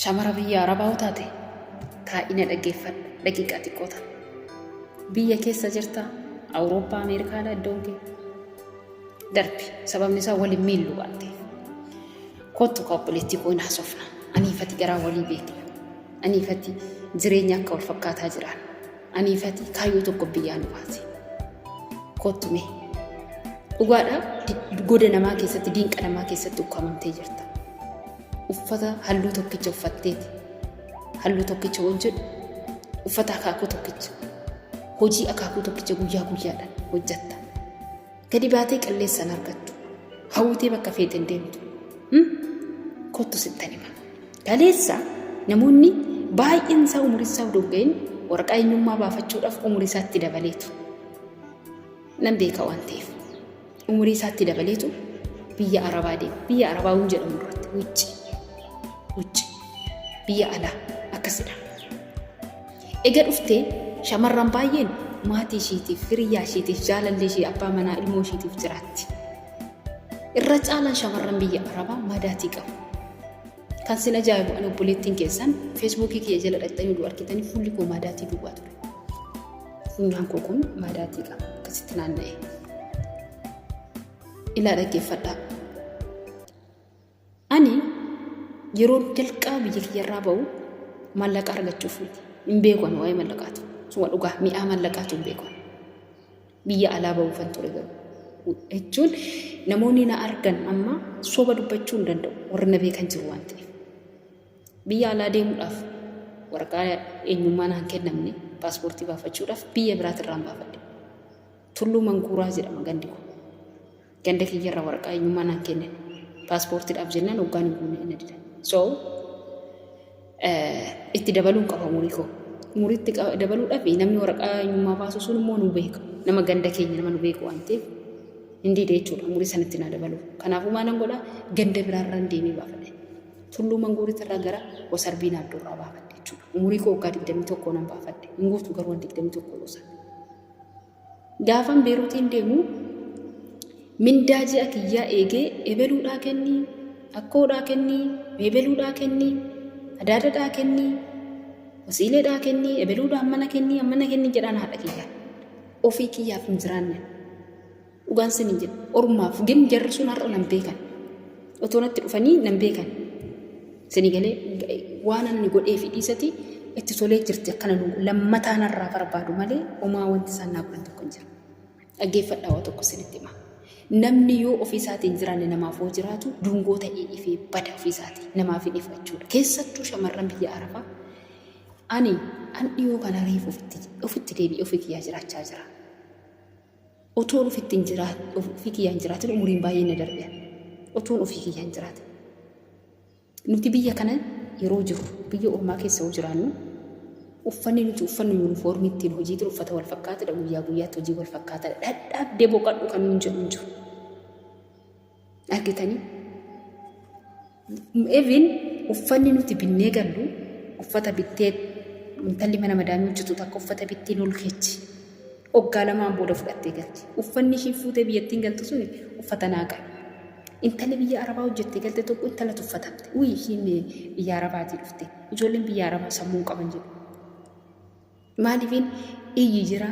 shamara biyya arabaa taate taa'ina dhaggeeffadhu daqiiqaa xiqqoota. Biyya keessa jirta Awurooppaa Ameerikaadhaa iddoon kee darbi sababni isaa waliin miillu waan ta'eef. Kottu obboleettii koo hin haasofna. Aniifati garaa walii beekna. Aniifati jireenya akka wal fakkaataa jiran. Aniifati kaayyoo tokko biyyaan baase. Kottu mee dhugaadhaa goda namaa keessatti diinqa namaa keessatti ukkamamtee jirta. Uffata halluu tokkicha uffatteeti. Halluu tokkicha hojjedhu. Uffata akaakuu tokkicha. Hojii akaakuu tokkicha guyyaa guyyaadhaan hojjetta. Gadi baatee qilleensaan argattu. Hawwitee bakka feeten deemtu. Kottu sittan hima. Kaleessa namoonni baay'een isaa umurii isaa odoo hin gahin waraqaa eenyummaa baafachuudhaaf umurii isaatti dabaleetu. Nan beeka waan ta'eef. Umurii isaatti dabaleetu biyya Arabaa deema. Biyya Arabaa hin jedhamu duratti wucci. Biyya alaa akkasidha. Egaa dhuftee shamarran baay'een maatii ishiitiif, hiriyaa ishiitiif, jaalallee ishee, abbaa manaa, ilmoo ishiitiif jiraatti. Irra caalaan shamarran biyya Arabaa madaatii qabu. Kan sin ajaa'ibu ani obboleettiin keessan feesbuukii kiyya jala dhaqxanii oduu argitanii fuulli koo madaatii duwwaa ture. Funyaan koo kun madaatii qaba akkasitti naanna'e. Ilaa dhaggeeffadhaa. Ani yeroo jalqaba biyya kiyyarraa ba'u maallaqa argachuuf miti. Hin beekan waa'ee maallaqaatu. Suma dhugaa mi'aa maallaqaatu hin beekan. Biyya alaa ba'uufan ture garuu. Jechuun namoonni na argan amma soba dubbachuu hin danda'u warri na beekan jiru waan ta'eef. Biyya alaa deemuudhaaf waraqaa eenyummaa naan kennamne paaspoortii baafachuudhaaf biyya biraatirraan baafadhe. Tulluu Manguuraa jedhama gandi kun. Ganda kiyyarraa waraqaa eenyummaa naan kennan paaspoortiidhaaf jennaan hoggaan hin guunne inni dida. So itti dabaluun qaba umurii koo. Umuriitti dabaluudhaaf namni waraqaa eenyummaa baasu sun immoo nu beeka. Nama ganda keenya nama nu beeku waan ta'eef hindi jechuudha umurii sanatti na dabalu. Kanaafuu maalan godhaa ganda biraarraan deemee baafadhe. Tulluu Manguuriitirraa gara Wasarbii Naaddoorraa baafadhe jechuudha. Umurii koo waggaa 21 nan baafadhe. Hin guutu garuu 21 losa. Gaafan Beeruutiin deemu mindaa ji'a kiyyaa eegee ebeluudhaa kennii, akkoodhaa kennii, meebeluudhaa kennii, adaadadhaa kennii, wasiileedhaa kennii, ebeluudhaan mana kennii jedhaan haadha kiyyaa. Ofii kiyyaaf hin jiraanne. Dhugaan sin hin jedhu. Ormaaf gin jarri sun har'a nan beekan. Otoo natti dhufanii nan beekan. Sini galee waan ani godhee fi dhiisati itti tolee jirti akkana lammataan irraa barbaadu malee homaa wanti isaan naa godhan tokko hin jiru. Dhaggeeffadhaa waa tokko sinitti hima. Namni yoo ofii isaatiin jiraanne namaaf hoo jiraatu dungoo ta'ee ifee bada ofii isaatii namaaf hin ifachuudha. Keessattuu shamarran biyya Arabaa ani dhiyoo kana reefu ofitti deebi'ee ofii kiyyaa jiraachaa jira. Otoon ofii kiyyaa hin jiraatin umuriin baay'ee na darbe. Otoon ofii kiyyaa hin jiraatin. Nuti biyya kana yeroo jiru biyya ormaa keessa yoo jiraannu uffanni nuti uffannu yuunifoormii ittiin hojiitiin uffata wal fakkaataadha guyyaa guyyaatti hojii wal fakkaataadha. Dhadhaabdee boqadhu kan nuun jedhu hin jiru. Argitanii? Even uffanni nuti binnee gallu uffata bittee intalli mana madaamii hojjetu takka uffata bittee ol keechi. Waggaa lamaan booda fudhattee galti. Uffanni ishii fuutee biyyattiin galtu suni uffata naaqaa. Intalli biyya Arabaa hojjettee galte tokko intala tuffatamte. Wii ishiin biyya Arabaatii dhufte. Ijoolleen biyya Arabaa sammuu qaban jedhu. Maaliifin iyyi jira,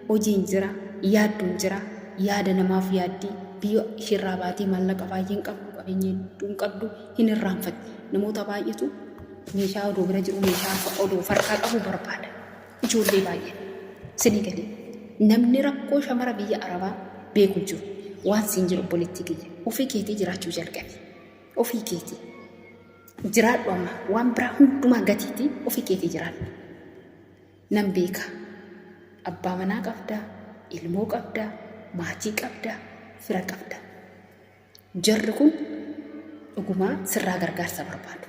hojiin jira, yaadduun jira, yaada namaaf yaaddii biyya ishirraa baatee maallaqa baay'een qabdu, qabeenya hedduun qabdu hin irraanfatte. Namoota baay'eetu meeshaa odoo bira jiru meeshaa odoo farqaa qabu barbaada. Ijoollee baay'ee. Sini galee. Namni rakkoo shamara biyya Arabaa beeku jiru. Waan siin jiru obboleettii kiyya. Ofii keetii jiraachuu jalqabe. Ofii keetii. Jiraadhu amma waan biraa hundumaa gatiitii ofii keetii jiraadhu. Nan beeka. Abbaa manaa qabdaa, ilmoo qabdaa, maatii qabdaa, fira qabdaa. Jarri kun dhugumaa sirraa gargaarsa barbaadu.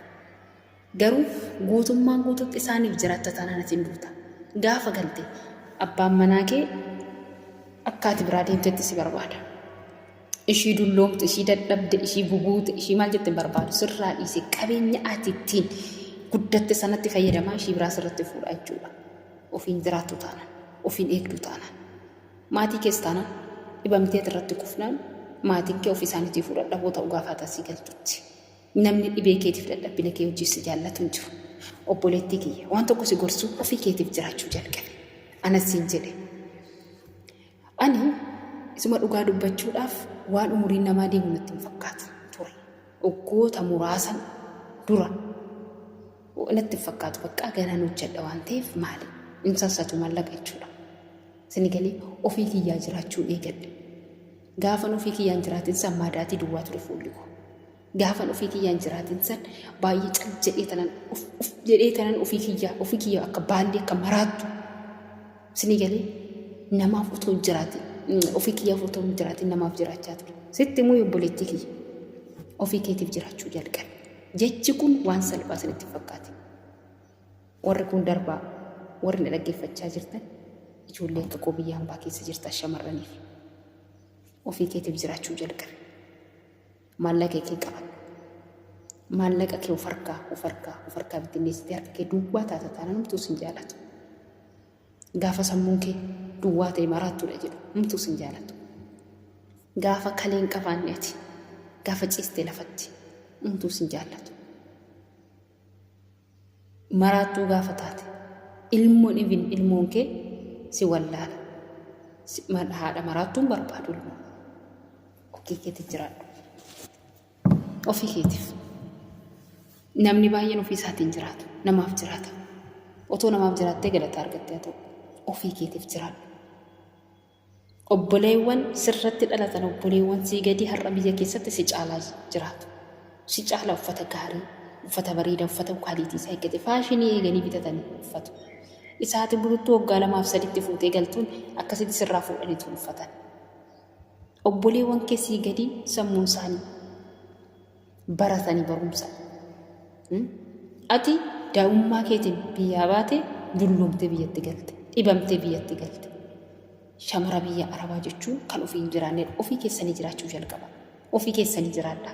Garuu guutummaan guututti isaaniif jiraatta taanaan atiin duuta. Gaafa galte abbaan manaa kee akkaati biraa deemtetti si barbaada. Ishii dulloomte, ishii dadhabde, ishii bubuute, ishii maal jette barbaadu sirraa dhiise qabeenya ati ittiin guddatte sanatti fayyadamaa ishii biraa sirratti fuudha jechuudha. Ofiin jiraattu taanaan, ofiin eegdu taanaan. Maatii keessa taanaan dhibamtee irratti kufnaan maatiin kee ofii isaaniitii fuudha dhaboo ta'uu gaafataa si galtutti. namni dhibee keetiif dadhabbina kee hojii si jaallatu hin jiru. Obboleettii kiyya waan tokko si gorsu ofii keetiif jiraachuu jalqabe. Anas siin jedhe. Ani isuma dhugaa dubbachuudhaaf waan umuriin namaa deemu natti hin fakkaatu ture. Waggoota muraasan dura natti hin fakkaatu bakka ganaan hojjedha waan ta'eef maali? Hin sassatu mallaqa jechuudha. Sini galee ofii kiyyaa jiraachuu eegadhe. Gaafan ofii kiyyaan jiraatin san maadaatii duwwaa ture fuulli koo. Gaafan ofii kiyyaan jiraatin san baay'ee cal jedhee tanan ofii kiyyaa akka baalli akka maraattu. Sini galee namaaf utoo jiraatin ofii kiyyaaf utoo jiraatin namaaf jiraachaa ture. Sitti immoo obboleettii kiyya ofii keetiif jiraachuu jalqabe. Jechi kun waan salphaa isinitti fakkaate. Warri kun darbaa warri na dhaggeeffachaa jirtan ijoollee akka biyya hambaa keessa jirtan shamarraniif ofii keetiif jiraachuu jalqabe. Maallaqa kee qaban. Maallaqa kee of harkaa bittinneessitee harka kee duwwaa taata taanaan humtuu sin jaalatu. Gaafa sammuun kee duwwaa ta'e maraattuudha jedhu humtuu sin jaalatu. Gaafa kaleen qabaanneeti gaafa ciistee lafatti humtuu sin jaallatu. Maraattuu gaafa taate ilmoon kee si wallaala. Haadha maraattuun barbaadu ilmoo. Ofii keetiif jiraadhu. Ofii keetiif. Namni baay'een ofii isaatiin jiraatu. Namaaf jiraata. Otoo namaaf jiraattee galata argattee haa ta'u. Ofii keetiif jiraadhu. Obboleewwan sirratti dhalatan obboleewwan sii gadi har'a biyya keessatti si caalaa jiraatu. Si caalaa uffata gaarii, uffata bareedaa, uffata kwaalitii isaa eeggate faashinii eeganii bitatanii uffatu. Isaati buluttuu waggaa 2-3 fuutee galtuun akkasitti sirraa fuudhaniitu uffatan. Obboleewwan keessii gadi sammuun isaanii baratanii barumsa. Ati daa'ummaa keetiin biyyaa baate dulloomtee biyyatti galte, dhibamtee biyyatti galte. Shamara biyya Arabaa jechuun kan ofii hin jiraannedha. Ofii keessanii jiraachuu jalqaba. Ofii keessanii jiraadhaa.